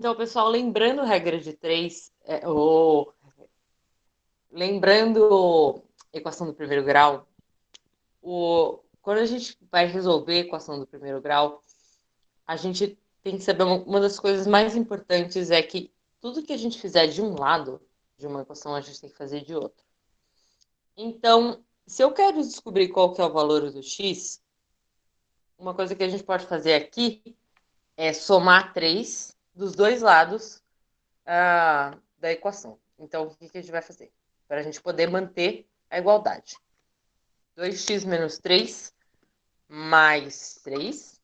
Então, pessoal, lembrando regra de três, lembrando equação do primeiro grau, quando a gente vai resolver a equação do primeiro grau, a gente tem que saber uma das coisas mais importantes é que tudo que a gente fizer de um lado de uma equação, a gente tem que fazer de outro. Então, se eu quero descobrir qual que é o valor do x, uma coisa que a gente pode fazer aqui é somar 3 dos dois lados da equação. Então, o que a gente vai fazer? Para a gente poder manter a igualdade. 2x menos 3 mais 3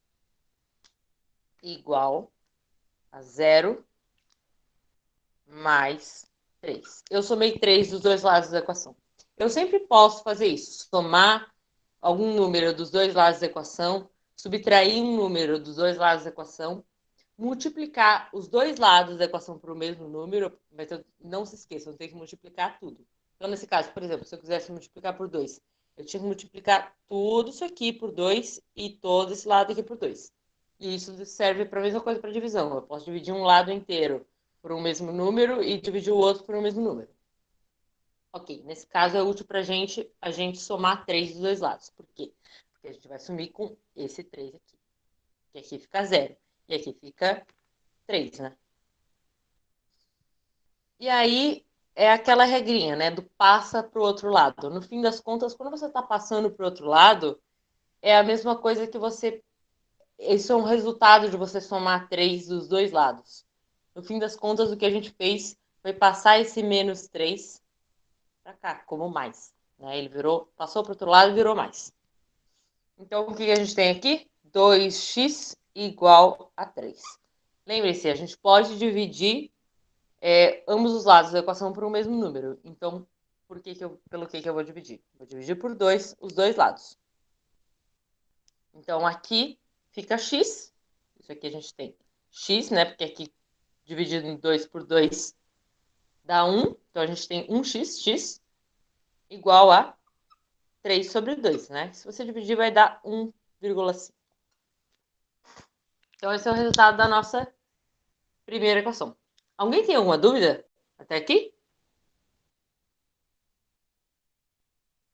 igual a 0 mais 3. Eu somei 3 dos dois lados da equação. Eu sempre posso fazer isso, somar algum número dos dois lados da equação, subtrair um número dos dois lados da equação, multiplicar os dois lados da equação por o mesmo número, mas não se esqueçam, eu tenho que multiplicar tudo. Então, nesse caso, por exemplo, se eu quisesse multiplicar por 2, eu tinha que multiplicar tudo isso aqui por 2 e todo esse lado aqui por 2. E isso serve para a mesma coisa para divisão. Eu posso dividir um lado inteiro por um mesmo número e dividir o outro por um mesmo número. Ok, nesse caso é útil para a gente somar 3 dos dois lados. Por quê? Porque a gente vai sumir com esse 3 aqui. Que aqui fica 0. E aqui fica 3, né? E aí é aquela regrinha, né? Do passa para o outro lado. No fim das contas, quando você está passando para o outro lado, é a mesma coisa que você... Isso é um resultado de você somar 3 dos dois lados. No fim das contas, o que a gente fez foi passar esse menos 3 para cá, como mais. Né? Ele passou para o outro lado e virou mais. Então, o que a gente tem aqui? 2x igual a 3. Lembre-se, a gente pode dividir ambos os lados da equação por um mesmo número. Então, pelo que eu vou dividir? Vou dividir por 2 os dois lados. Então, aqui fica x. Isso aqui a gente tem x, né? Porque aqui dividido em 2 por 2 dá 1. Então, a gente tem 1x, x, igual a 3 sobre 2, né? Se você dividir, vai dar 1,5. Então, esse é o resultado da nossa primeira equação. Alguém tem alguma dúvida até aqui?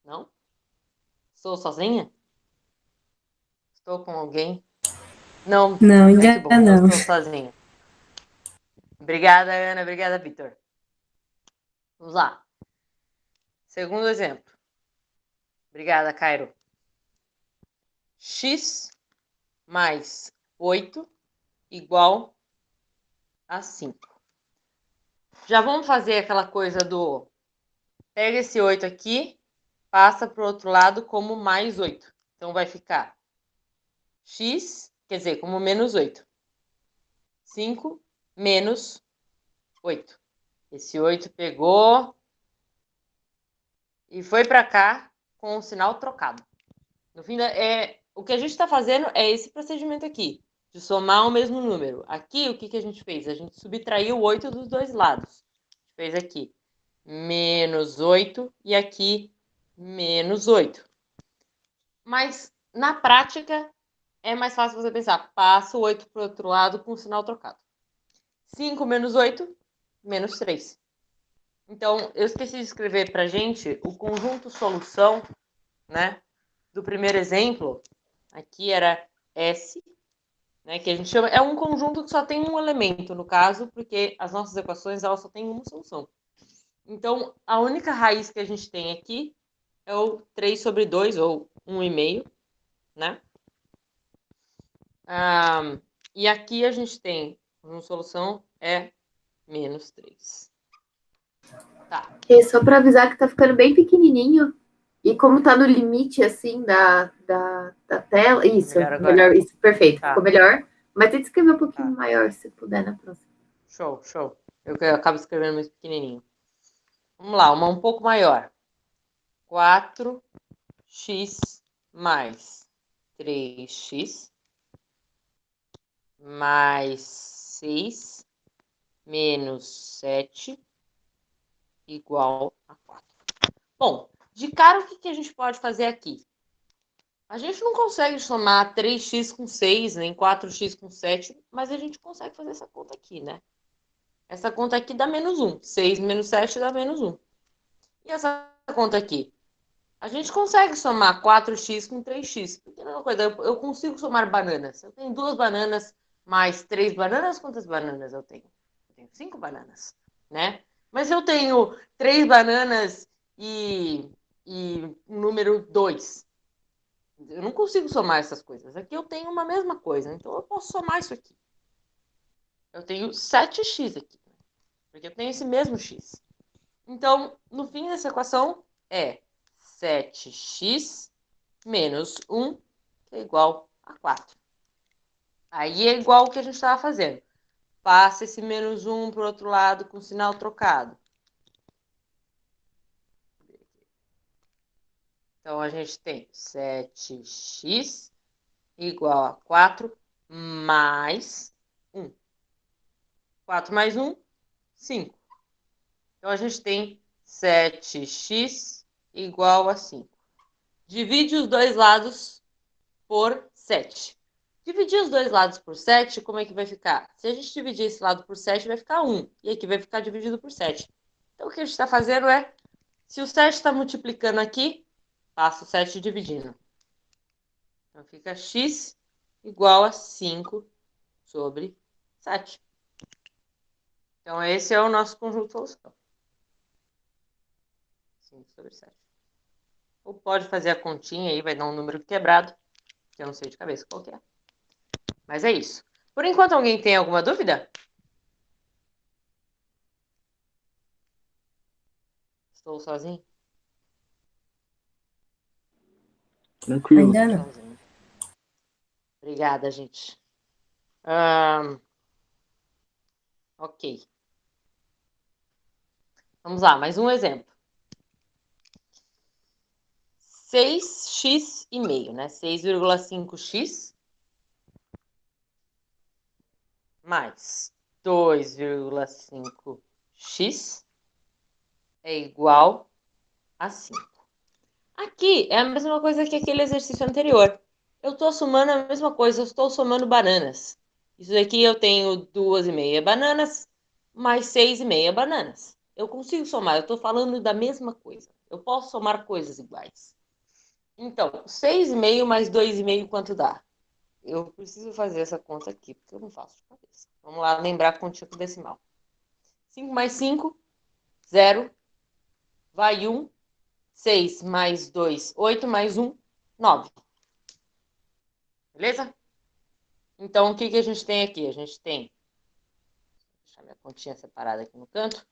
Não? Estou sozinha? Estou com alguém? Não, Não, né? Que ainda bom, não não. estou sozinha. Obrigada, Ana. Obrigada, Vitor. Vamos lá. Segundo exemplo. Obrigada, Cairo. X mais 8 igual a 5. Já vamos fazer aquela coisa do... Pega esse 8 aqui, passa para o outro lado como mais 8. Então, vai ficar x, quer dizer, como menos 8. 5 menos 8. Esse 8 pegou e foi para cá com o sinal trocado. No fim, o que a gente está fazendo é esse procedimento aqui, de somar o mesmo número. Aqui, o que a gente fez? A gente subtraiu 8 dos dois lados. A gente fez aqui menos 8 e aqui menos 8. Mas, na prática, é mais fácil você pensar, passa o 8 para o outro lado com o sinal trocado. 5 menos 8, menos 3. Então, eu esqueci de escrever para a gente o conjunto solução, né, do primeiro exemplo. Aqui era S, né, que a gente chama... É um conjunto que só tem um elemento, no caso, porque as nossas equações elas só têm uma solução. Então, a única raiz que a gente tem aqui é o 3 sobre 2, ou 1,5, né? E aqui a gente tem uma solução menos 3. Tá. E só para avisar que tá ficando bem pequenininho. E como tá no limite, assim, da tela. Isso, Melhor agora? melhor, isso, perfeito. Ficou Tá. melhor. Mas tem que escrever um pouquinho Tá. maior, se puder, na próxima. Show, show. Eu acabo escrevendo mais pequenininho. Vamos lá, uma um pouco maior. 4x mais 3x mais 6 menos 7 igual a 4. Bom, de cara, o que a gente pode fazer aqui? A gente não consegue somar 3x com 6, nem 4x com 7, mas a gente consegue fazer essa conta aqui, né? Essa conta aqui dá menos 1. 6 menos 7 dá menos 1. E essa conta aqui? A gente consegue somar 4x com 3x. Porque é uma coisa, eu consigo somar bananas. Eu tenho 2 bananas mais 3 bananas. Quantas bananas eu tenho? Eu tenho 5 bananas, né? Mas eu tenho 3 bananas e número 2. Eu não consigo somar essas coisas. Aqui eu tenho uma mesma coisa. Então eu posso somar isso aqui. Eu tenho 7x aqui. Porque eu tenho esse mesmo x. Então, no fim dessa equação, é 7x menos 1, que é igual a 4. Aí é igual o que a gente estava fazendo. Passa esse menos 1 para o outro lado com sinal trocado. Então, a gente tem 7x igual a 4 mais 1. 4 mais 1, 5. Então, a gente tem 7x igual a 5. Divide os dois lados por 7. Dividir os dois lados por 7, como é que vai ficar? Se a gente dividir esse lado por 7, vai ficar 1. E aqui vai ficar dividido por 7. Então, o que a gente está fazendo é, se o 7 está multiplicando aqui, passa o 7 dividindo. Então, fica x igual a 5 sobre 7. Então, esse é o nosso conjunto de solução. 5 sobre 7. Ou pode fazer a continha aí, vai dar um número quebrado, que eu não sei de cabeça qual que é. Mas é isso. Por enquanto, alguém tem alguma dúvida? Estou sozinho? Tranquilo. Ainda não. Sozinho. Obrigada, gente. Ok. Vamos lá, mais um exemplo. 6x e meio, né? 6,5x mais 2,5x é igual a 5. Aqui é a mesma coisa que aquele exercício anterior. Eu estou somando a mesma coisa, eu estou somando bananas. Isso daqui eu tenho 2,5 bananas mais 6,5 bananas. Eu consigo somar, eu estou falando da mesma coisa. Eu posso somar coisas iguais. Então, 6,5 mais 2,5 quanto dá? Eu preciso fazer essa conta aqui, porque eu não faço de cabeça. Vamos lá lembrar a continha com decimal. 5 mais 5, 0. Vai 1. 6 mais 2, 8 mais 1, 9. Beleza? Então, o que a gente tem aqui? A gente tem... Vou deixar minha continha separada aqui no canto.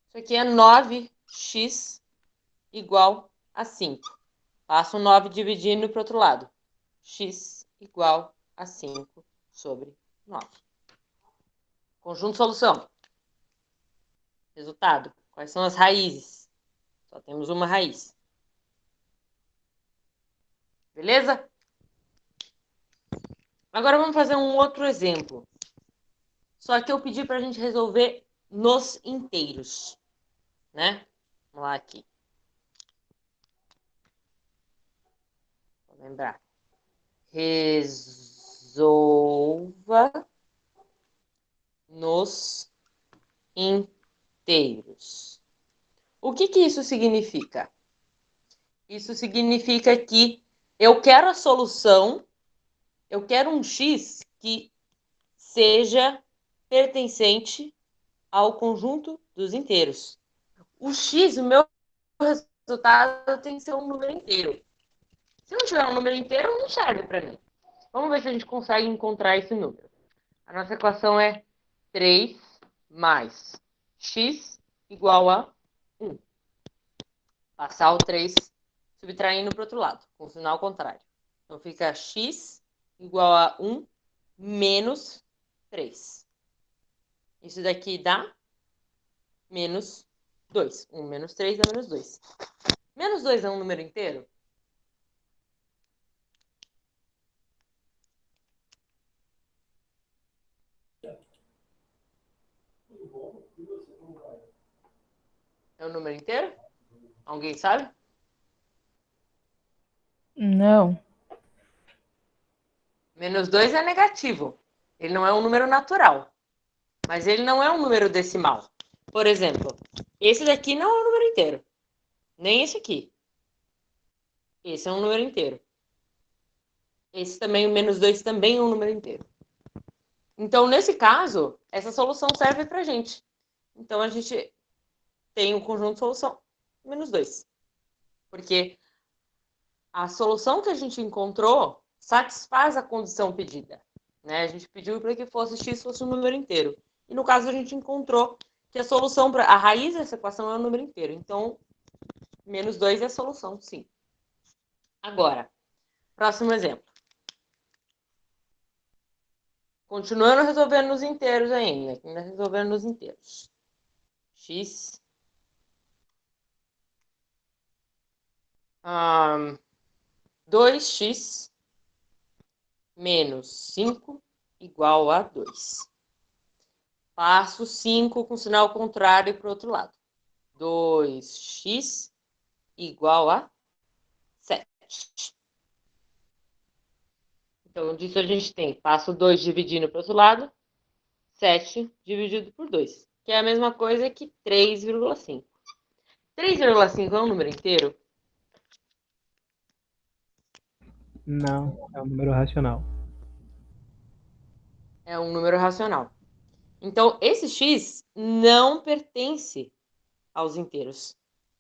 Isso aqui é 9x igual a 5. Passo o 9 dividindo para o outro lado. X igual a 5 sobre 9. Conjunto de solução. Resultado. Quais são as raízes? Só temos uma raiz. Beleza? Agora vamos fazer um outro exemplo. Só que eu pedi para a gente resolver nos inteiros, né? Vamos lá aqui. Vou lembrar. Resolva nos inteiros. O que isso significa? Isso significa que eu quero a solução, eu quero um x que seja pertencente ao conjunto dos inteiros. O x, o meu resultado tem que ser um número inteiro. Se não tiver um número inteiro, não serve para mim. Vamos ver se a gente consegue encontrar esse número. A nossa equação é 3 mais x igual a 1. Passar o 3 subtraindo para o outro lado, com o sinal contrário. Então fica x igual a 1 menos 3. Isso daqui dá menos 2. 1 menos 3 dá menos 2. Menos 2 é um número inteiro? É um número inteiro? Alguém sabe? Não. Menos 2 é negativo. Ele não é um número natural. mas ele não é um número decimal. Por exemplo, esse daqui não é um número inteiro. Nem esse aqui. Esse é um número inteiro. Esse também, o menos 2, também é um número inteiro. Então, nesse caso, essa solução serve para a gente. Então, a gente tem um conjunto de solução menos 2. Porque a solução que a gente encontrou satisfaz a condição pedida. Né? A gente pediu para que x fosse um número inteiro. E, no caso, a gente encontrou que a solução para a raiz dessa equação é um número inteiro. Então, menos 2 é a solução, sim. Agora, próximo exemplo. Continuando resolvendo nos inteiros ainda. Resolvendo nos inteiros. X. 2x menos 5 igual a 2. Passo 5 com sinal contrário para o outro lado. 2x igual a 7. Então, disso a gente tem passo 2 dividindo para o outro lado, 7 dividido por 2, que é a mesma coisa que 3,5. 3,5 é um número inteiro? Não, é um número racional. É um número racional. Então, esse x não pertence aos inteiros.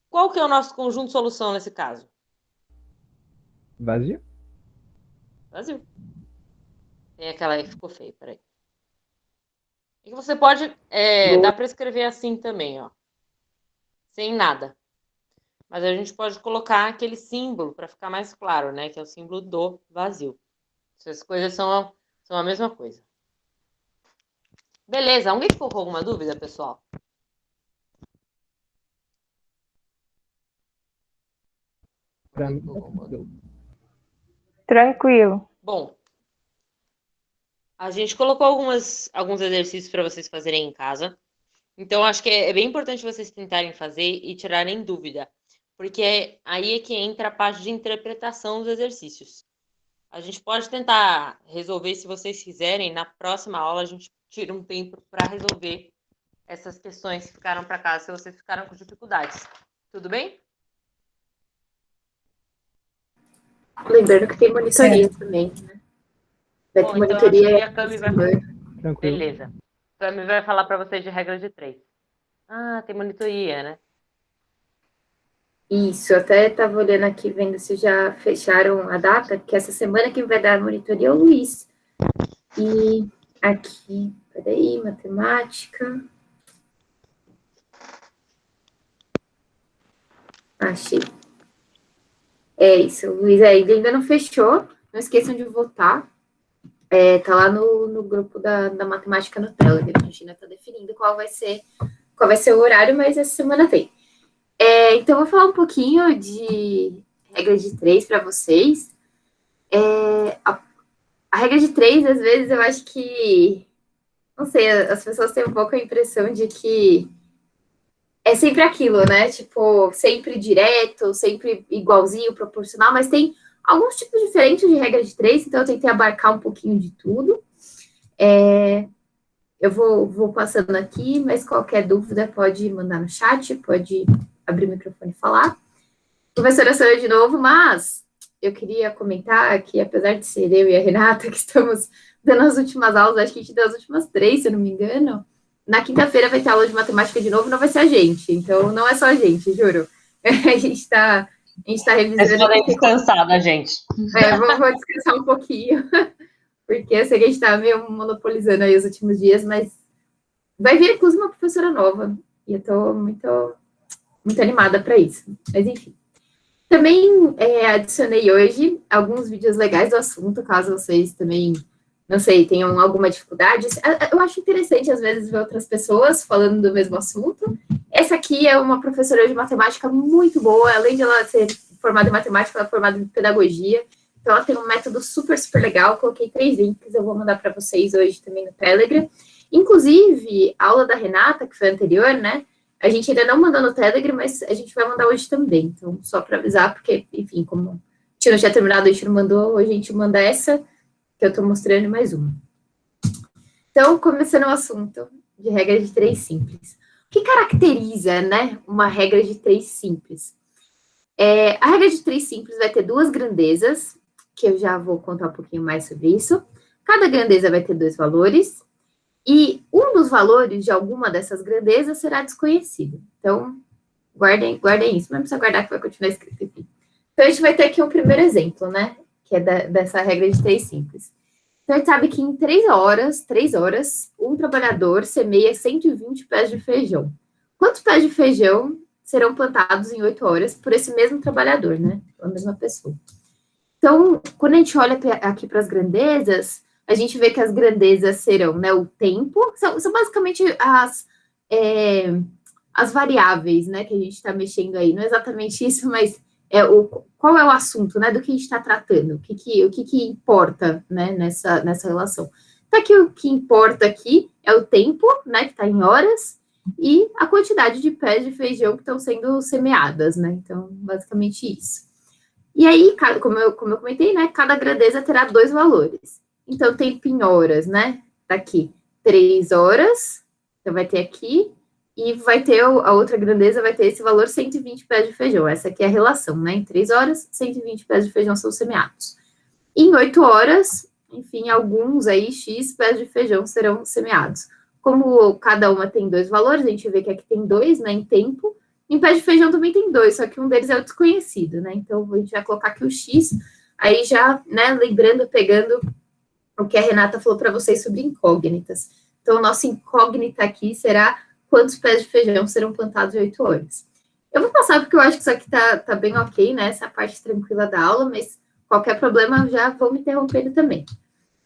Qual que é o nosso conjunto de solução nesse caso? Vazio? Vazio. Tem aquela aí que ficou feia, peraí. E você pode, dá para escrever assim também, ó. Sem nada. Mas a gente pode colocar aquele símbolo para ficar mais claro, né? Que é o símbolo do vazio. Essas coisas são a mesma coisa. Beleza, alguém ficou com alguma dúvida, pessoal? Pra mim, Tranquilo. Bom, a gente colocou alguns exercícios para vocês fazerem em casa. Então, acho que é bem importante vocês tentarem fazer e tirarem dúvida. Porque aí é que entra a parte de interpretação dos exercícios. A gente pode tentar resolver, se vocês quiserem, na próxima aula a gente tira um tempo para resolver essas questões que ficaram para casa, se vocês ficaram com dificuldades. Tudo bem? Lembrando que tem monitoria também, né? Vai ter Bom, então monitoria. a Cami vai... tranquilo. Beleza. A Cami vai falar para vocês de regra de 3. Ah, tem monitoria, né? Isso, eu até estava olhando aqui, vendo se já fecharam a data, que essa semana quem vai dar a monitoria é o Luiz. E aqui, peraí, matemática. Achei. É isso, Luiz, ele ainda não fechou, não esqueçam de votar. Tá lá no grupo da matemática no Telegram, a gente ainda está definindo qual vai ser o horário, mas essa semana tem. Então, eu vou falar um pouquinho de regra de 3 para vocês. A regra de 3, às vezes, eu acho que, não sei, as pessoas têm um pouco a impressão de que é sempre aquilo, né? Tipo, sempre direto, sempre igualzinho, proporcional, mas tem alguns tipos diferentes de regra de 3, então eu tentei abarcar um pouquinho de tudo. Eu vou passando aqui, mas qualquer dúvida pode mandar no chat, pode abrir o microfone e falar. Professora Sônia de novo, mas eu queria comentar que, apesar de ser eu e a Renata que estamos dando as últimas aulas, acho que a gente deu as últimas 3, se eu não me engano, na quinta-feira vai ter aula de matemática de novo, não vai ser a gente, então não é só a gente, juro. A gente está revisando. Vocês podem descansar da gente. Vou descansar um pouquinho, porque eu sei que a gente está meio monopolizando aí os últimos dias, mas vai vir, inclusive, uma professora nova, e eu estou muito animada para isso. Mas, enfim. Também adicionei hoje alguns vídeos legais do assunto, caso vocês também, não sei, tenham alguma dificuldade. Eu acho interessante, às vezes, ver outras pessoas falando do mesmo assunto. Essa aqui é uma professora de matemática muito boa, além de ela ser formada em matemática, ela é formada em pedagogia. Então, ela tem um método super, super legal. Coloquei 3 links, eu vou mandar para vocês hoje também no Telegram. Inclusive, a aula da Renata, que foi a anterior, né? A gente ainda não mandou no Telegram, mas a gente vai mandar hoje também. Então, só para avisar, porque, enfim, como a gente não tinha terminado, a gente não mandou, hoje a gente manda essa, que eu estou mostrando, mais uma. Então, começando o assunto, de regra de 3 simples. O que caracteriza, né, uma regra de 3 simples? A regra de 3 simples vai ter 2 grandezas, que eu já vou contar um pouquinho mais sobre isso. Cada grandeza vai ter 2 valores, e um dos valores de alguma dessas grandezas será desconhecido. Então, guardem isso, não precisa guardar que vai continuar escrito aqui. Então, a gente vai ter aqui o primeiro exemplo, né, que é dessa regra de 3 simples. Então, a gente sabe que em 3 horas, um trabalhador semeia 120 pés de feijão. Quantos pés de feijão serão plantados em 8 horas por esse mesmo trabalhador, né? A mesma pessoa. Então, quando a gente olha aqui para as grandezas, a gente vê que as grandezas serão, né, o tempo, são basicamente as variáveis, né, que a gente está mexendo aí. Não é exatamente isso, mas qual é o assunto, né, do que a gente está tratando, o que importa, né, nessa relação. Então, aqui o que importa aqui é o tempo, né, que está em horas, e a quantidade de pés de feijão que estão sendo semeadas, né, então, basicamente isso. E aí, como eu comentei, né, cada grandeza terá 2 valores. Então, tempo em horas, né, tá aqui, 3 horas, então vai ter aqui, e vai ter a outra grandeza, vai ter esse valor 120 pés de feijão. Essa aqui é a relação, né? Em 3 horas, 120 pés de feijão são semeados. Em 8 horas, enfim, alguns aí, X pés de feijão serão semeados. Como cada uma tem 2 valores, a gente vê que aqui tem 2, né, em tempo. Em pés de feijão também tem 2, só que um deles é o desconhecido, né? Então, a gente vai colocar aqui o X, aí já, né, lembrando, pegando o que a Renata falou para vocês sobre incógnitas. Então, o nosso incógnita aqui será quantos pés de feijão serão plantados em 8 horas. Eu vou passar porque eu acho que isso aqui tá bem ok, né? Essa parte tranquila da aula, mas qualquer problema já vou me interrompendo também.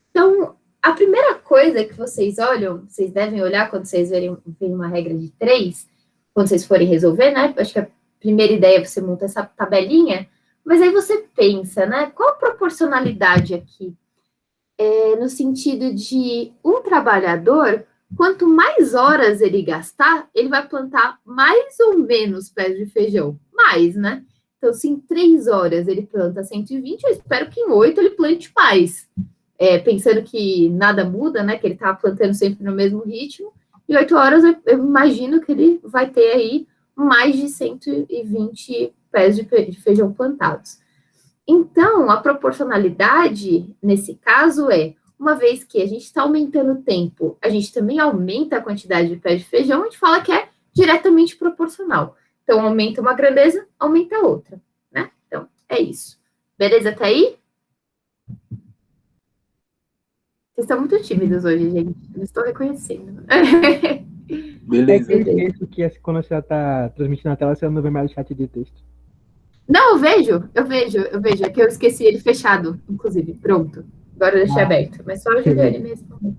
Então, a primeira coisa que vocês olham, vocês devem olhar quando vocês verem uma regra de 3, quando vocês forem resolver, né? Acho que a primeira ideia é você montar essa tabelinha, mas aí você pensa, né? Qual a proporcionalidade aqui? No sentido de um trabalhador, quanto mais horas ele gastar, ele vai plantar mais ou menos pés de feijão? Mais, né? Então, se em 3 horas ele planta 120, eu espero que em 8 ele plante mais. Pensando que nada muda, né? Que ele está plantando sempre no mesmo ritmo. Em 8 horas, eu imagino que ele vai ter aí mais de 120 pés de feijão plantados. Então, a proporcionalidade, nesse caso, uma vez que a gente está aumentando o tempo, a gente também aumenta a quantidade de pés de feijão, a gente fala que é diretamente proporcional. Então, aumenta uma grandeza, aumenta a outra, né? Então, é isso. Beleza até aí? Vocês estão muito tímidos hoje, gente. Não estou reconhecendo. Beleza. Eu esqueço que quando você está transmitindo na tela, você não vê mais o chat de texto. Não, eu vejo. É que eu esqueci ele fechado, inclusive. Pronto. Agora eu deixei aberto. Mas só a Juliane mesmo.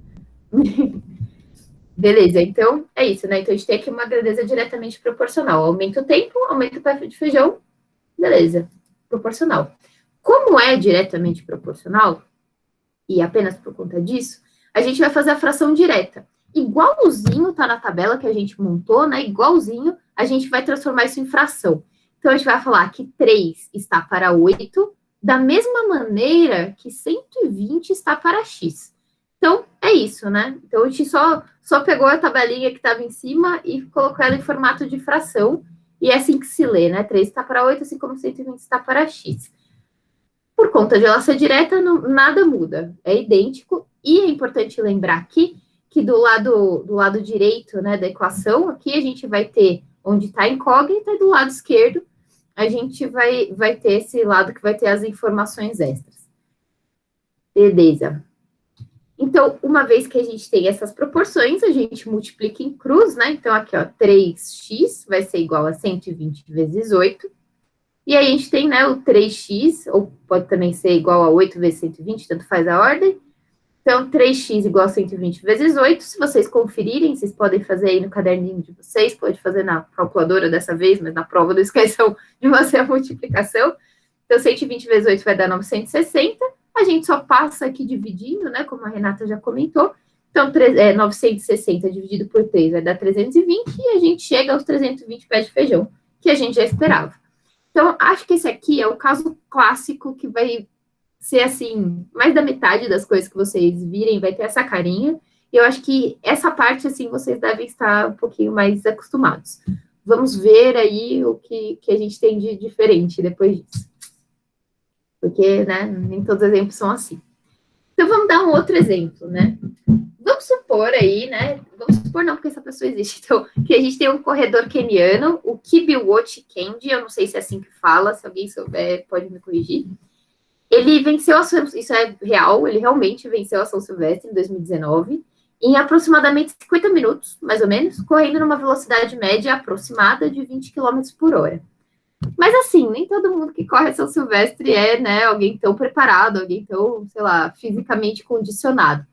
Beleza, então é isso, né? Então a gente tem aqui uma grandeza diretamente proporcional. Aumenta o tempo, aumenta o pé de feijão. Beleza, proporcional. Como é diretamente proporcional, e apenas por conta disso, a gente vai fazer a fração direta. Igualzinho tá na tabela que a gente montou, né? Igualzinho, a gente vai transformar isso em fração. Então, a gente vai falar que 3 está para 8, da mesma maneira que 120 está para x. Então, é isso, né? Então, a gente só pegou a tabelinha que estava em cima e colocou ela em formato de fração, e é assim que se lê, né? 3 está para 8, assim como 120 está para x. Por conta de ela ser direta, nada muda, é idêntico, e é importante lembrar aqui que do lado direito, né, da equação, aqui a gente vai ter onde está a incógnita, e do lado esquerdo a gente vai ter esse lado que vai ter as informações extras. Beleza. Então, uma vez que a gente tem essas proporções, a gente multiplica em cruz, né? Então, aqui, ó, 3x vai ser igual a 120 vezes 8. E aí, a gente tem, né, o 3x, ou pode também ser igual a 8 vezes 120, tanto faz a ordem. Então, 3x igual a 120 vezes 8. Se vocês conferirem, vocês podem fazer aí no caderninho de vocês, pode fazer na calculadora dessa vez, mas na prova não esqueçam de fazer a multiplicação. Então, 120 vezes 8 vai dar 960. A gente só passa aqui dividindo, né, como a Renata já comentou. Então, 960 dividido por 3 vai dar 320, e a gente chega aos 320 pés de feijão, que a gente já esperava. Então, acho que esse aqui é o caso clássico que vai ser, assim, mais da metade das coisas que vocês virem vai ter essa carinha. E eu acho que essa parte, assim, vocês devem estar um pouquinho mais acostumados. Vamos ver aí o que a gente tem de diferente depois disso. Porque, né, nem todos os exemplos são assim. Então, vamos dar um outro exemplo, né? Vamos supor aí, né? Vamos supor não, porque essa pessoa existe. Então, que a gente tem um corredor keniano, o Kibiwott Kendi, eu não sei se é assim que fala, se alguém souber, pode me corrigir. Ele venceu isso é real, ele realmente venceu a São Silvestre em 2019, em aproximadamente 50 minutos, mais ou menos, correndo numa velocidade média aproximada de 20 km por hora. Mas assim, nem todo mundo que corre a São Silvestre é, né, alguém tão preparado, alguém tão, sei lá, fisicamente condicionado.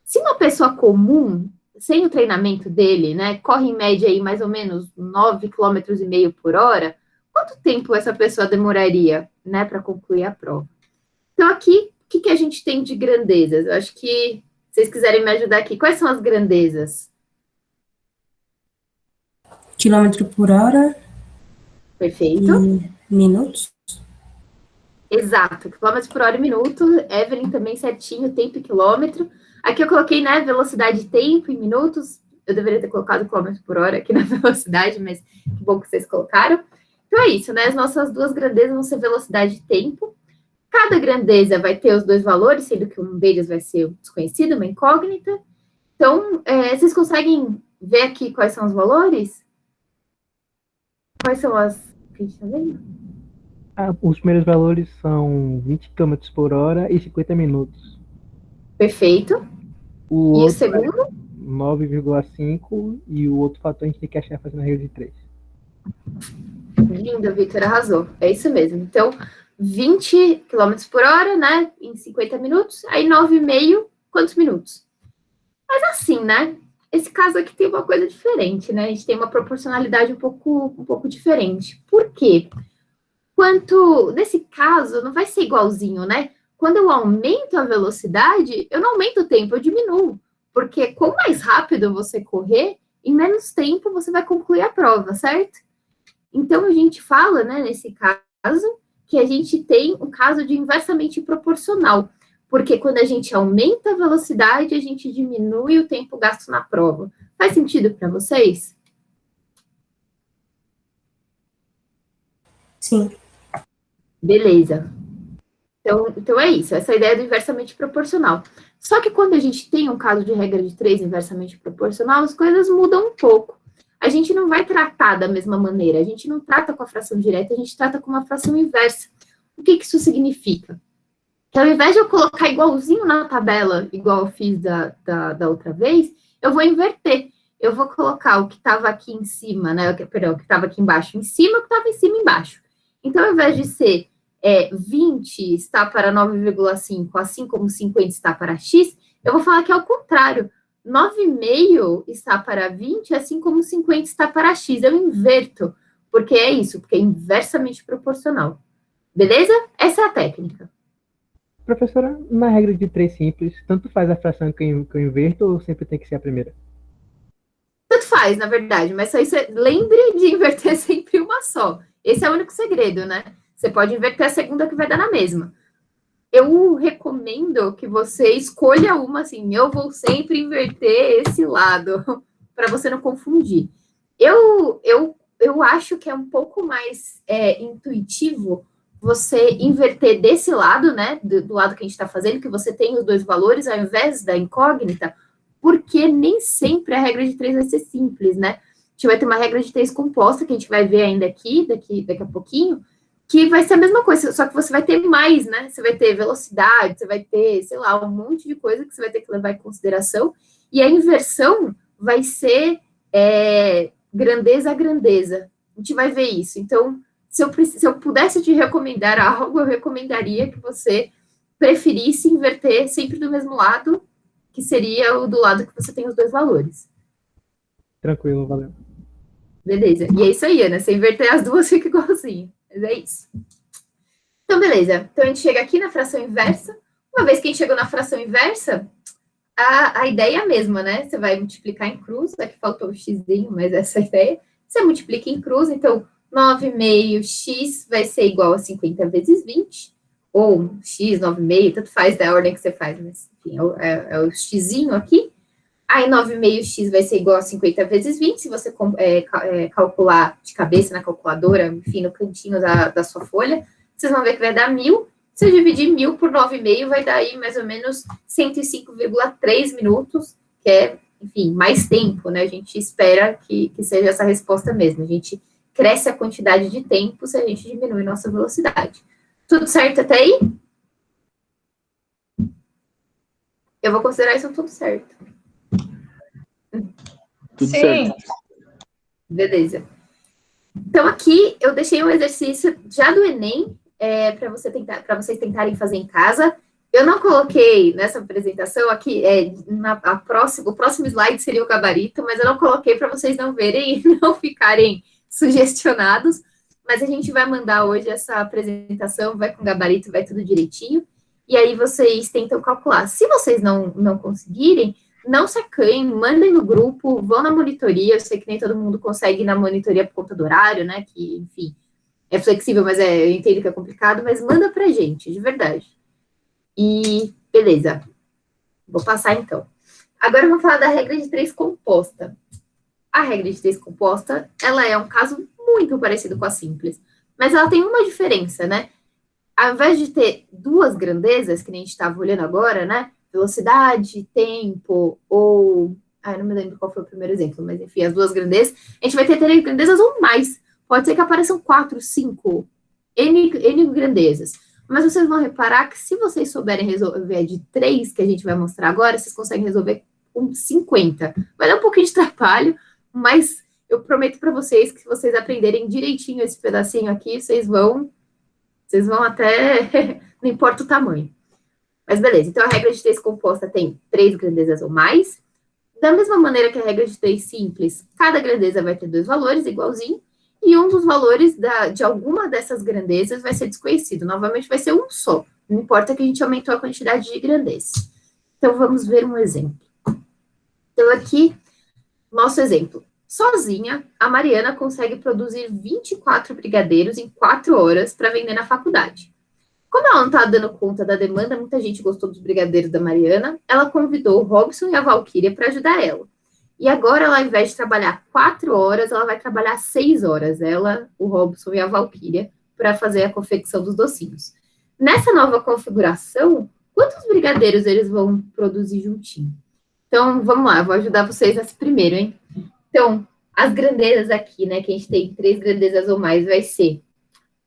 Se uma pessoa comum, sem o treinamento dele, né, corre em média aí mais ou menos 9,5 km por hora, quanto tempo essa pessoa demoraria, né, para concluir a prova? Então, aqui, o que a gente tem de grandezas? Eu acho que, se vocês quiserem me ajudar aqui, quais são as grandezas? Quilômetro por hora Perfeito. e minutos. Exato, quilômetros por hora e minuto. Evelyn também certinho, tempo e quilômetro. Aqui eu coloquei, né, velocidade e tempo em minutos. Eu deveria ter colocado quilômetro por hora aqui na velocidade, mas que bom que vocês colocaram. Então é isso, né? As nossas duas grandezas vão ser velocidade e tempo. Cada grandeza vai ter os dois valores, sendo que um deles vai ser desconhecido, uma incógnita. Então, vocês conseguem ver aqui quais são os valores? Quais são as que a gente está vendo? Os primeiros valores são 20 km por hora e 50 minutos. Perfeito. O E o outro segundo? é 9,5 e o outro fator a gente tem que achar fazendo a regra de 3. Lindo, Vitor, arrasou. É isso mesmo. Então, 20 km por hora, né, em 50 minutos, aí 9,5, quantos minutos? Mas assim, né, esse caso aqui tem uma coisa diferente, né, a gente tem uma proporcionalidade um pouco diferente. Por quê? Nesse caso, não vai ser igualzinho, né? Quando eu aumento a velocidade, eu não aumento o tempo, eu diminuo. Porque quanto mais rápido você correr, em menos tempo você vai concluir a prova, certo? Então, a gente fala, né, nesse caso, que a gente tem um caso de inversamente proporcional, porque quando a gente aumenta a velocidade, a gente diminui o tempo gasto na prova. Faz sentido para vocês? Sim. Beleza. Então é isso, essa ideia do inversamente proporcional. Só que quando a gente tem um caso de regra de 3 inversamente proporcional, as coisas mudam um pouco. A gente não vai tratar da mesma maneira, a gente não trata com a fração direta, a gente trata com uma fração inversa. O que isso significa? Que ao invés de eu colocar igualzinho na tabela, igual eu fiz da outra vez, eu vou inverter. Eu vou colocar o que estava aqui em cima, né? Perdão, o que estava aqui embaixo em cima, o que estava em cima embaixo. Então, ao invés de ser 20 está para 9,5, assim como 50 está para x, eu vou falar que é o contrário. 9,5 está para 20, assim como 50 está para x. Eu inverto, porque é isso, porque é inversamente proporcional. Beleza? Essa é a técnica. Professora, na regra de 3 simples, tanto faz a fração que eu inverto ou sempre tem que ser a primeira? Tanto faz, na verdade, mas só isso lembre de inverter sempre uma só. Esse é o único segredo, né? Você pode inverter a segunda que vai dar na mesma. Eu recomendo que você escolha uma assim, eu vou sempre inverter esse lado, para você não confundir. Eu acho que é um pouco mais intuitivo você inverter desse lado, né, do lado que a gente está fazendo, que você tem os dois valores, ao invés da incógnita, porque nem sempre a regra de 3 vai ser simples, né? A gente vai ter uma regra de 3 composta, que a gente vai ver ainda aqui, daqui a pouquinho, que vai ser a mesma coisa, só que você vai ter mais, né? Você vai ter velocidade, você vai ter, sei lá, um monte de coisa que você vai ter que levar em consideração, e a inversão vai ser grandeza a grandeza. A gente vai ver isso. Então, se eu pudesse te recomendar algo, eu recomendaria que você preferisse inverter sempre do mesmo lado, que seria o do lado que você tem os dois valores. Tranquilo, valeu. Beleza. E é isso aí, Ana. Se inverter as duas, fica igualzinho. Mas é isso. Então, beleza. Então, a gente chega aqui na fração inversa. Uma vez que a gente chegou na fração inversa, a ideia é a mesma, né? Você vai multiplicar em cruz. Aqui faltou o xzinho, mas essa é a ideia. Você multiplica em cruz, então 9,5x vai ser igual a 50 vezes 20. Ou x, 9,5, tanto faz da ordem que você faz, mas enfim, é o xzinho aqui. Aí 9,5x vai ser igual a 50 vezes 20, se você calcular de cabeça na calculadora, enfim, no cantinho da sua folha, vocês vão ver que vai dar 1.000. Se eu dividir 1.000 por 9,5, vai dar aí mais ou menos 105,3 minutos, que é, enfim, mais tempo, né? A gente espera que seja essa resposta mesmo. A gente cresce a quantidade de tempo se a gente diminui nossa velocidade. Tudo certo até aí? Eu vou considerar isso tudo certo. Tudo Sim. certo. Beleza. Então, aqui eu deixei um exercício já do Enem, para vocês tentarem fazer em casa. Eu não coloquei nessa apresentação aqui, o próximo slide seria o gabarito, mas eu não coloquei para vocês não verem e não ficarem sugestionados. Mas a gente vai mandar hoje essa apresentação, vai com gabarito, vai tudo direitinho. E aí vocês tentam calcular. Se vocês não conseguirem, não se acanhem, mandem no grupo, vão na monitoria. Eu sei que nem todo mundo consegue ir na monitoria por conta do horário, né? Que, enfim, é flexível, mas eu entendo que é complicado, mas manda pra gente, de verdade. E, beleza. Vou passar, então. Agora, vamos falar da regra de 3 composta. A regra de 3 composta, ela é um caso muito parecido com a simples, mas ela tem uma diferença, né? Ao invés de ter 2 grandezas, que nem a gente estava olhando agora, né? Velocidade, tempo, ou... eu não me lembro qual foi o primeiro exemplo, mas enfim, as 2 grandezas, a gente vai ter 3 grandezas ou mais. Pode ser que apareçam 4, 5, N grandezas. Mas vocês vão reparar que se vocês souberem resolver de 3, que a gente vai mostrar agora, vocês conseguem resolver com 50. Vai dar um pouquinho de trabalho, mas eu prometo para vocês que se vocês aprenderem direitinho esse pedacinho aqui, vocês vão até... não importa o tamanho. Mas beleza, então a regra de 3 composta tem 3 grandezas ou mais. Da mesma maneira que a regra de 3 simples, cada grandeza vai ter 2 valores, igualzinho, e um dos valores de alguma dessas grandezas vai ser desconhecido. Novamente, vai ser um só. Não importa que a gente aumentou a quantidade de grandezas. Então, vamos ver um exemplo. Então, aqui, nosso exemplo. Sozinha, a Mariana consegue produzir 24 brigadeiros em 4 horas para vender na faculdade. Como ela não está dando conta da demanda, muita gente gostou dos brigadeiros da Mariana, ela convidou o Robson e a Valquíria para ajudar ela. E agora, ela, ao invés de trabalhar 4 horas, ela vai trabalhar 6 horas, ela, o Robson e a Valquíria, para fazer a confecção dos docinhos. Nessa nova configuração, quantos brigadeiros eles vão produzir juntinho? Então, vamos lá, vou ajudar vocês nesse primeiro, hein? Então, as grandezas aqui, né, que a gente tem 3 grandezas ou mais, vai ser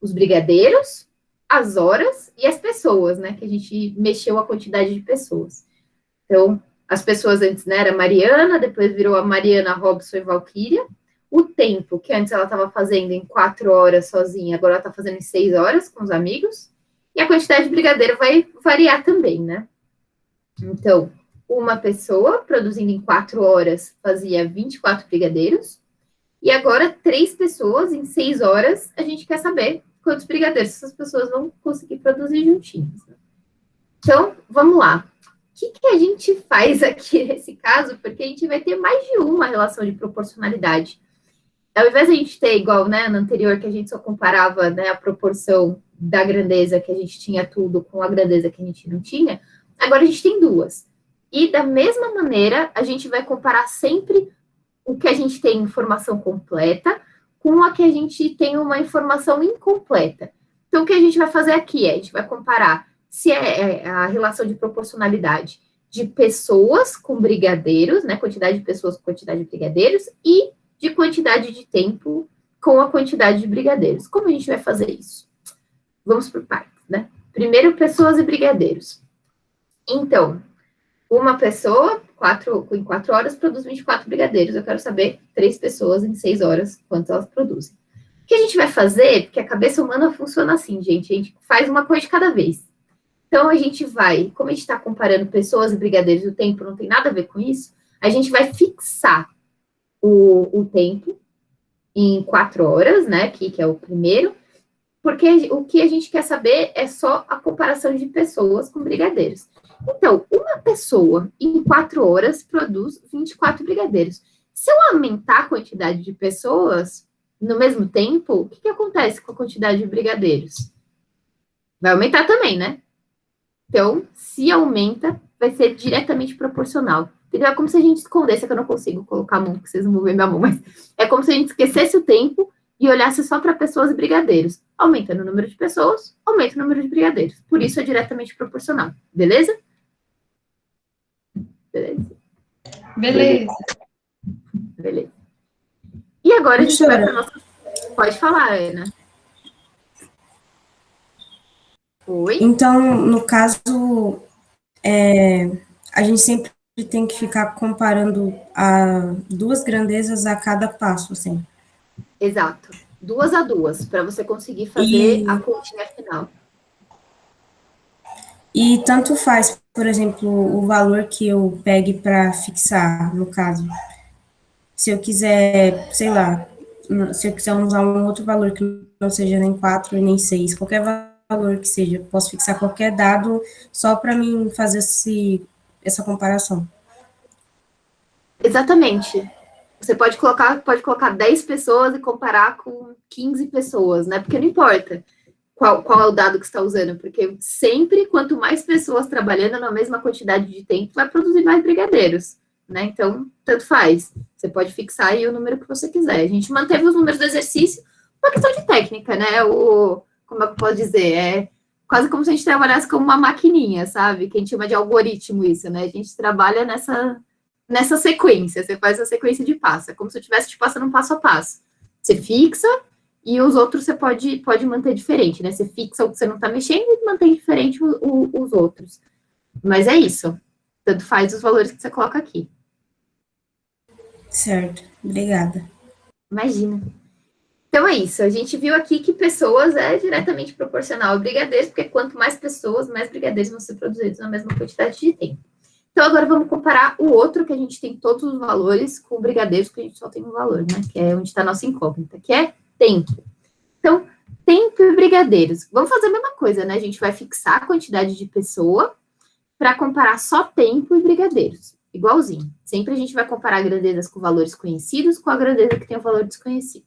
os brigadeiros, as horas e as pessoas, né, que a gente mexeu a quantidade de pessoas. Então, as pessoas antes, né, era Mariana, depois virou a Mariana, Robson e Valquíria. O tempo, que antes ela estava fazendo em 4 horas sozinha, agora ela está fazendo em 6 horas com os amigos. E a quantidade de brigadeiro vai variar também, né? Então, uma pessoa produzindo em 4 horas fazia 24 brigadeiros. E agora, 3 pessoas em 6 horas, a gente quer saber quantos brigadeiros essas pessoas vão conseguir produzir juntinhos. Né? Então, vamos lá. O que a gente faz aqui nesse caso? Porque a gente vai ter mais de uma relação de proporcionalidade. Ao invés de a gente ter igual, né, no anterior, que a gente só comparava, né, a proporção da grandeza que a gente tinha tudo com a grandeza que a gente não tinha, agora a gente tem 2. E da mesma maneira, a gente vai comparar sempre o que a gente tem informação completa com a que a gente tem uma informação incompleta. Então, o que a gente vai fazer aqui a gente vai comparar se é a relação de proporcionalidade de pessoas com brigadeiros, né, quantidade de pessoas com quantidade de brigadeiros, e de quantidade de tempo com a quantidade de brigadeiros. Como a gente vai fazer isso? Vamos por partes, né? Primeiro, pessoas e brigadeiros. Então, uma pessoa, em 4 horas, produz 24 brigadeiros. Eu quero saber 3 pessoas em 6 horas, quantas elas produzem. O que a gente vai fazer, porque a cabeça humana funciona assim, gente, a gente faz uma coisa de cada vez. Então, a gente vai, como a gente está comparando pessoas e brigadeiros, o tempo não tem nada a ver com isso, a gente vai fixar o tempo em 4 horas, né, aqui, que é o primeiro, porque o que a gente quer saber é só a comparação de pessoas com brigadeiros. Então, uma pessoa em 4 horas produz 24 brigadeiros. Se eu aumentar a quantidade de pessoas no mesmo tempo, o que acontece com a quantidade de brigadeiros? Vai aumentar também, né? Então, se aumenta, vai ser diretamente proporcional. Então, é como se a gente escondesse, é que eu não consigo colocar a mão, porque vocês não vão ver minha mão, mas é como se a gente esquecesse o tempo e olhasse só para pessoas e brigadeiros. Aumentando o número de pessoas, aumenta o número de brigadeiros. Por isso é diretamente proporcional. Beleza? Beleza. Beleza. E agora a gente vai para Professora, nossa... Pode falar, Ana. Oi? então, no caso, a gente sempre tem que ficar comparando duas grandezas a cada passo, assim. Exato. 2 a 2, para você conseguir fazer a continha final. E tanto faz, por exemplo, o valor que eu pegue para fixar, no caso. Se eu quiser, sei lá, se eu quiser usar um outro valor que não seja nem 4 e nem 6, qualquer valor que seja, eu posso fixar qualquer dado só para mim fazer essa comparação. Exatamente. Você pode colocar 10 pessoas e comparar com 15 pessoas, né? Porque não importa qual é o dado que você está usando, porque sempre, quanto mais pessoas trabalhando na mesma quantidade de tempo, vai produzir mais brigadeiros, né? Então, tanto faz. Você pode fixar aí o número que você quiser. A gente manteve os números do exercício, uma questão de técnica, né? Como é que eu posso dizer? É quase como se a gente trabalhasse como uma maquininha, sabe? Que a gente chama de algoritmo isso, né? A gente trabalha nessa sequência, você faz a sequência de passo, é como se eu estivesse te passando um passo a passo. Você fixa e os outros você pode manter diferente, né? Você fixa o que você não está mexendo e mantém diferente os outros. Mas é isso. Tanto faz os valores que você coloca aqui. Certo, obrigada. Imagina. Então é isso. A gente viu aqui que pessoas é diretamente proporcional a brigadeiros, porque quanto mais pessoas, mais brigadeiros vão ser produzidos na mesma quantidade de tempo. Então, agora vamos comparar o outro, que a gente tem todos os valores, com o brigadeiros, que a gente só tem um valor, né? Que é onde está a nossa incógnita, que é tempo. Então, tempo e brigadeiros. Vamos fazer a mesma coisa, né? A gente vai fixar a quantidade de pessoa para comparar só tempo e brigadeiros. Igualzinho. Sempre a gente vai comparar grandezas com valores conhecidos com a grandeza que tem o valor desconhecido.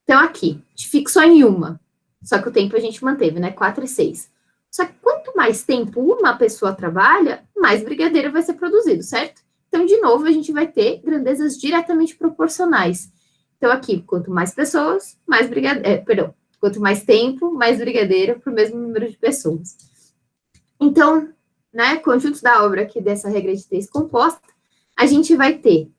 Então, aqui, a gente fixou em uma. Só que o tempo a gente manteve, né? 4 e 6. Só que quanto mais tempo uma pessoa trabalha, mais brigadeiro vai ser produzido, certo? Então, de novo, a gente vai ter grandezas diretamente proporcionais. Então, aqui, quanto mais pessoas, mais brigadeiro. Quanto mais tempo, mais brigadeiro para o mesmo número de pessoas. Então, né, conjuntos da obra aqui dessa regra de 3 composta, a gente vai ter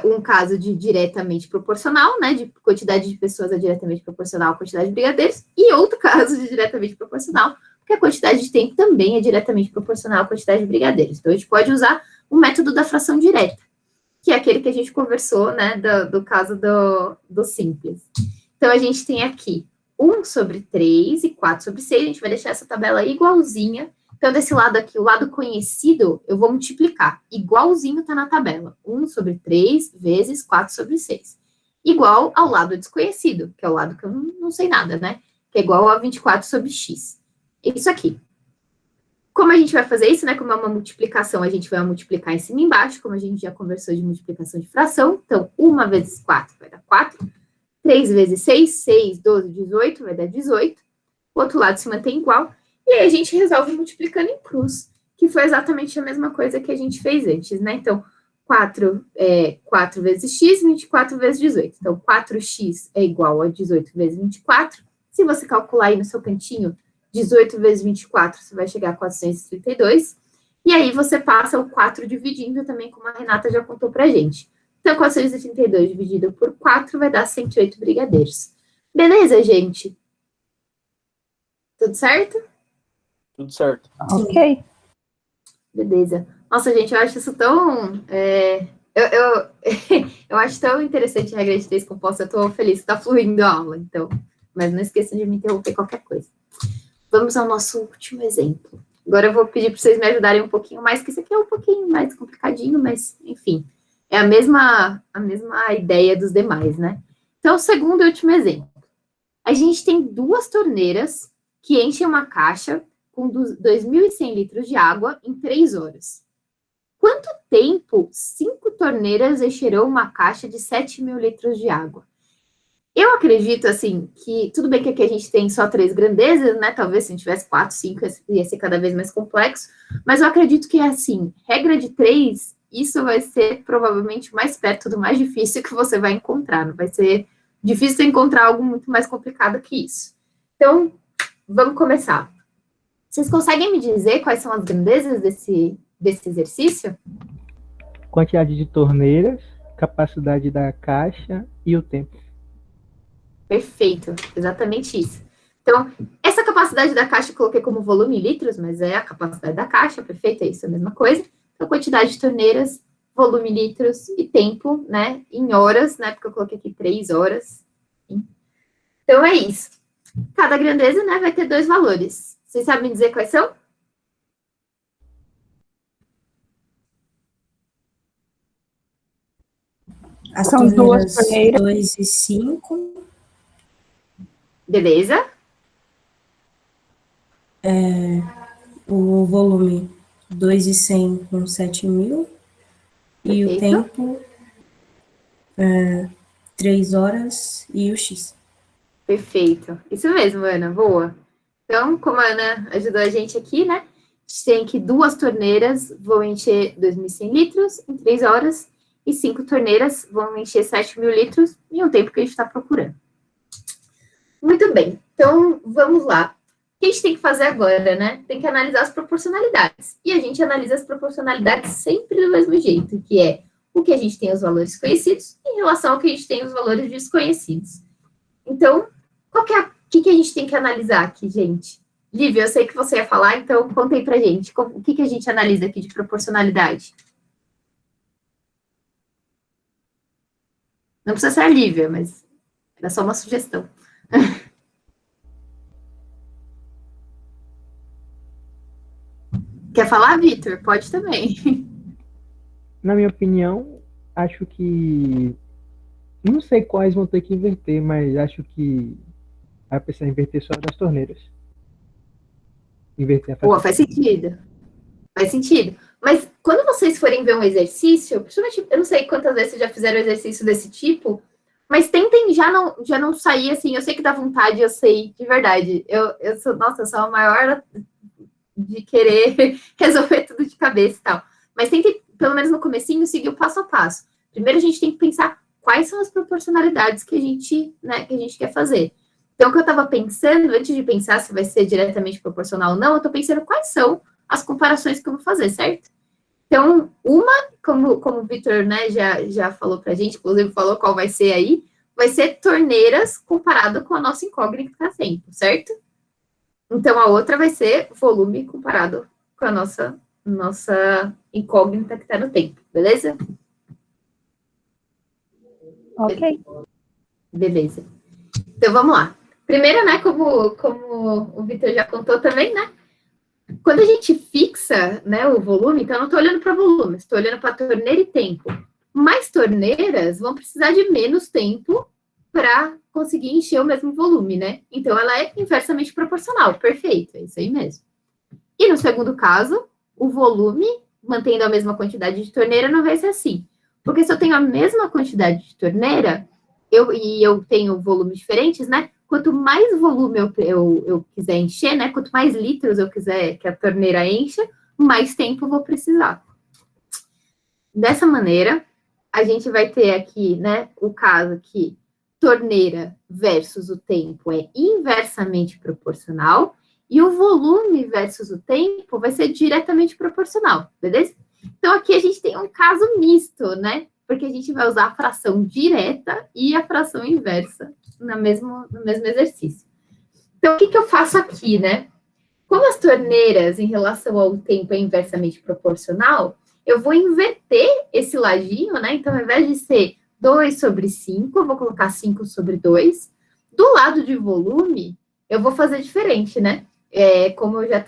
um caso de diretamente proporcional, né, de quantidade de pessoas é diretamente proporcional à quantidade de brigadeiros, e outro caso de diretamente proporcional, porque a quantidade de tempo também é diretamente proporcional à quantidade de brigadeiros. Então, a gente pode usar o método da fração direta, que é aquele que a gente conversou, né, do caso do simples. Então, a gente tem aqui 1 sobre 3 e 4 sobre 6, a gente vai deixar essa tabela igualzinha. Então, desse lado aqui, o lado conhecido, eu vou multiplicar. Igualzinho está na tabela. 1 sobre 3 vezes 4 sobre 6. Igual ao lado desconhecido, que é o lado que eu não sei nada, né? Que é igual a 24 sobre x. Isso aqui. Como a gente vai fazer isso, né? Como é uma multiplicação, a gente vai multiplicar em cima e embaixo, como a gente já conversou de multiplicação de fração. Então, 1 vezes 4 vai dar 4. 3 vezes 6, 6, 12, 18, vai dar 18. O outro lado se mantém igual. E aí a gente resolve multiplicando em cruz, que foi exatamente a mesma coisa que a gente fez antes, né? Então, 4 vezes x, 24 vezes 18. Então, 4x é igual a 18 vezes 24. Se você calcular aí no seu cantinho, 18 vezes 24, você vai chegar a 432. E aí você passa o 4 dividindo também, como a Renata já contou pra gente. Então, 432 dividido por 4 vai dar 108 brigadeiros. Beleza, gente? Tudo certo? Tudo certo. Ok. Beleza. Nossa, gente, eu acho isso tão... eu acho tão interessante a regra de 3 composta. Eu tô feliz que tá fluindo a aula, então. Mas não esqueçam de me interromper qualquer coisa. Vamos ao nosso último exemplo. Agora eu vou pedir para vocês me ajudarem um pouquinho mais, que isso aqui é um pouquinho mais complicadinho, mas, enfim, é a mesma ideia dos demais, né? Então, segundo e último exemplo. A gente tem 2 torneiras que enchem uma caixa com 2.100 litros de água em 3 horas. Quanto tempo 5 torneiras encherão uma caixa de 7.000 litros de água? Eu acredito, assim, que tudo bem que aqui a gente tem só 3 grandezas, né? Talvez se a gente tivesse 4, 5, ia ser cada vez mais complexo. Mas eu acredito que, assim, regra de 3 isso vai ser provavelmente mais perto do mais difícil que você vai encontrar. Não vai ser difícil encontrar algo muito mais complicado que isso. Então, vamos começar. Vocês conseguem me dizer quais são as grandezas desse exercício? Quantidade de torneiras, capacidade da caixa e o tempo. Perfeito, exatamente isso. Então, essa capacidade da caixa eu coloquei como volume em litros, mas é a capacidade da caixa, perfeito, é isso, é a mesma coisa. Então, quantidade de torneiras, volume em litros e tempo, né, em horas, né, porque eu coloquei aqui 3 horas. Então, é isso. Cada grandeza, né, vai ter 2 valores. Vocês sabem dizer quais são? As São duas torneiras torneiras. 2 e 5, Beleza? o volume 2.100 com 7.000 e o Perfeito. tempo 3 horas e o X. Perfeito. Isso mesmo, Ana, boa. Então, como a Ana ajudou a gente aqui, né, a gente tem que 2 torneiras vão encher 2.100 litros em 3 horas e 5 torneiras vão encher 7.000 litros em um tempo que a gente está procurando. Muito bem, então vamos lá. O que a gente tem que fazer agora, né? Tem que analisar as proporcionalidades. E a gente analisa as proporcionalidades sempre do mesmo jeito, que é o que a gente tem os valores conhecidos em relação ao que a gente tem os valores desconhecidos. Então, o que a gente tem que analisar aqui, gente? Lívia, eu sei que você ia falar, então conta aí pra gente. O que a gente analisa aqui de proporcionalidade? Não precisa ser a Lívia, mas era só uma sugestão. Quer falar, Vitor? Pode também. Na minha opinião, acho que... Não sei quais vão ter que inverter, mas acho que vai precisar inverter só das torneiras. Inverter a Boa, fração. faz sentido. Faz sentido. Mas quando vocês forem ver um exercício, principalmente, eu não sei quantas vezes vocês já fizeram exercício desse tipo, mas tentem já não sair assim, eu sei que dá vontade, eu sei, de verdade. Eu sou a maior de querer resolver tudo de cabeça e tal. Mas tentem, pelo menos no comecinho, seguir o passo a passo. Primeiro a gente tem que pensar quais são as proporcionalidades que a gente quer fazer. Então, o que eu estava pensando, antes de pensar se vai ser diretamente proporcional ou não, eu estou pensando quais são as comparações que eu vou fazer, certo? Então, como o Vitor, né, já falou para a gente, inclusive falou qual vai ser aí, vai ser torneiras comparado com a nossa incógnita tempo, certo? Então, a outra vai ser volume comparado com a nossa incógnita que está no tempo, beleza? Ok. Beleza. Então, vamos lá. Primeiro, né, como o Vitor já contou também, né, quando a gente fixa, né, o volume, então eu não estou olhando para volume, estou olhando para torneira e tempo. Mais torneiras vão precisar de menos tempo para conseguir encher o mesmo volume, né? Então, ela é inversamente proporcional. Perfeito, é isso aí mesmo. E no segundo caso, o volume, mantendo a mesma quantidade de torneira, não vai ser assim. Porque se eu tenho a mesma quantidade de torneira, eu tenho volumes diferentes, né? Quanto mais volume eu quiser encher, né? Quanto mais litros eu quiser que a torneira encha, mais tempo eu vou precisar. Dessa maneira, a gente vai ter aqui, né, o caso que torneira versus o tempo é inversamente proporcional e o volume versus o tempo vai ser diretamente proporcional, beleza? Então, aqui a gente tem um caso misto, né? Porque a gente vai usar a fração direta e a fração inversa no mesmo exercício. Então, o que eu faço aqui, né? Como as torneiras em relação ao tempo é inversamente proporcional, eu vou inverter esse ladinho, né? Então, ao invés de ser 2 sobre 5, eu vou colocar 5 sobre 2. Do lado de volume, eu vou fazer diferente, né? Como eu já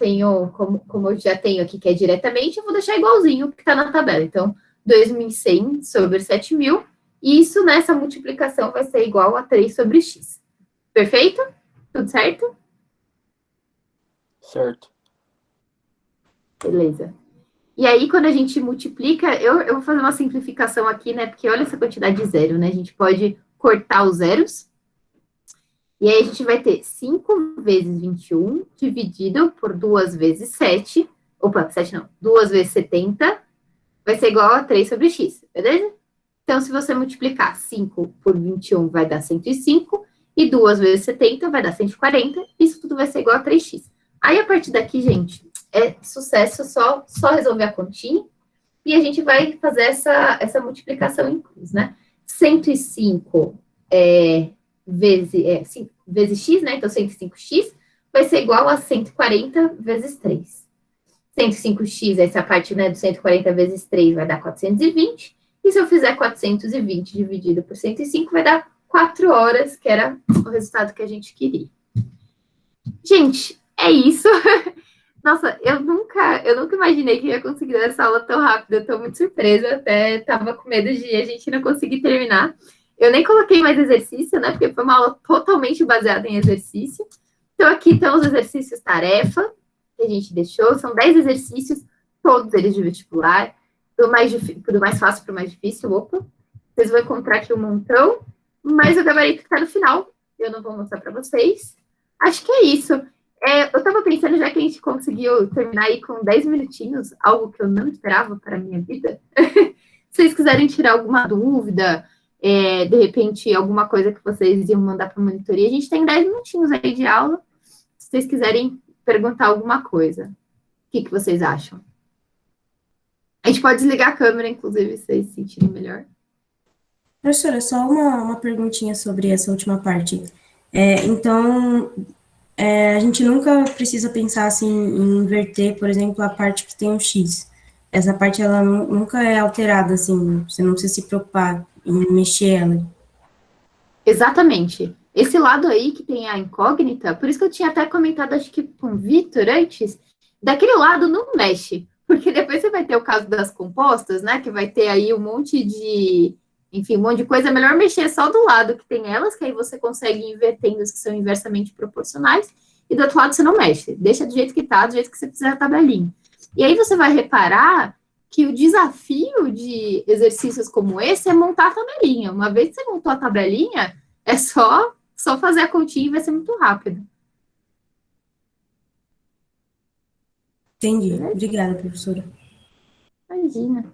tenho aqui, que é diretamente, eu vou deixar igualzinho que está na tabela. Então, 2.100 sobre 7.000, e isso, nessa multiplicação, vai ser igual a 3 sobre x. Perfeito? Tudo certo? Certo. Beleza. E aí, quando a gente multiplica, eu vou fazer uma simplificação aqui, né? Porque olha essa quantidade de zero, né? A gente pode cortar os zeros. E aí, a gente vai ter 5 vezes 21 dividido por 2 vezes 7. Opa, 7 não. 2 vezes 70. vai ser igual a 3 sobre x, beleza? Então, se você multiplicar 5 por 21, vai dar 105, e 2 vezes 70 vai dar 140, isso tudo vai ser igual a 3x. Aí, a partir daqui, gente, é sucesso, só resolver a continha, e a gente vai fazer essa multiplicação em cruz, né? 105 vezes x, né? Então, 105x vai ser igual a 140 vezes 3. 105x, essa parte, né, do 140 vezes 3 vai dar 420, e se eu fizer 420 dividido por 105, vai dar 4 horas, que era o resultado que a gente queria. Gente, é isso. Nossa, eu nunca imaginei que ia conseguir dar essa aula tão rápido. Eu estou muito surpresa, até estava com medo de a gente não conseguir terminar. Eu nem coloquei mais exercício, né, porque foi uma aula totalmente baseada em exercício. Então, aqui estão os exercícios tarefa, que a gente deixou. São 10 exercícios, todos eles de vestibular. Do mais fácil para o mais difícil, opa. Vocês vão encontrar aqui um montão, mas o gabarito está no final. Eu não vou mostrar para vocês. Acho que é isso. Eu estava pensando, já que a gente conseguiu terminar aí com 10 minutinhos, algo que eu não esperava para a minha vida. Se vocês quiserem tirar alguma dúvida, de repente, alguma coisa que vocês iam mandar para a monitoria, a gente tem 10 minutinhos aí de aula. Se vocês quiserem perguntar alguma coisa, o que vocês acham? A gente pode desligar a câmera, inclusive, se vocês se sentirem melhor. Professora, só uma perguntinha sobre essa última parte. Então, a gente nunca precisa pensar assim, em inverter, por exemplo, a parte que tem um x. Essa parte, ela nunca é alterada, assim, você não precisa se preocupar em mexer ela. Exatamente. Esse lado aí que tem a incógnita, por isso que eu tinha até comentado, acho que com o Vitor antes, daquele lado não mexe. Porque depois você vai ter o caso das compostas, né? Que vai ter aí um monte de coisa. É melhor mexer só do lado que tem elas, que aí você consegue ir invertendo as que são inversamente proporcionais. E do outro lado você não mexe. Deixa do jeito que tá, do jeito que você fizer a tabelinha. E aí você vai reparar que o desafio de exercícios como esse é montar a tabelinha. Uma vez que você montou a tabelinha, é só fazer a continha e vai ser muito rápido. Entendi. Obrigada, professora. Imagina.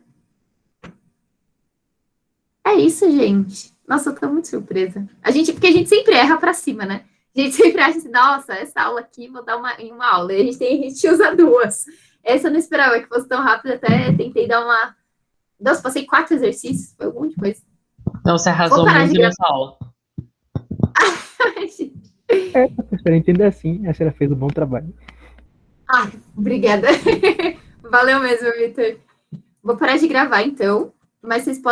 É isso, gente. Nossa, eu tô muito surpresa. Porque a gente sempre erra pra cima, né? A gente sempre acha assim, nossa, essa aula aqui, vou dar em uma aula. E a gente usa 2. Essa eu não esperava que fosse tão rápido, até tentei dar uma... Nossa, passei 4 exercícios, foi um monte de coisa. Então, você arrasou muito nessa aula. Professora, entenda assim, a senhora fez um bom trabalho. Obrigada. Valeu mesmo, Vitor. Vou parar de gravar, então, mas vocês podem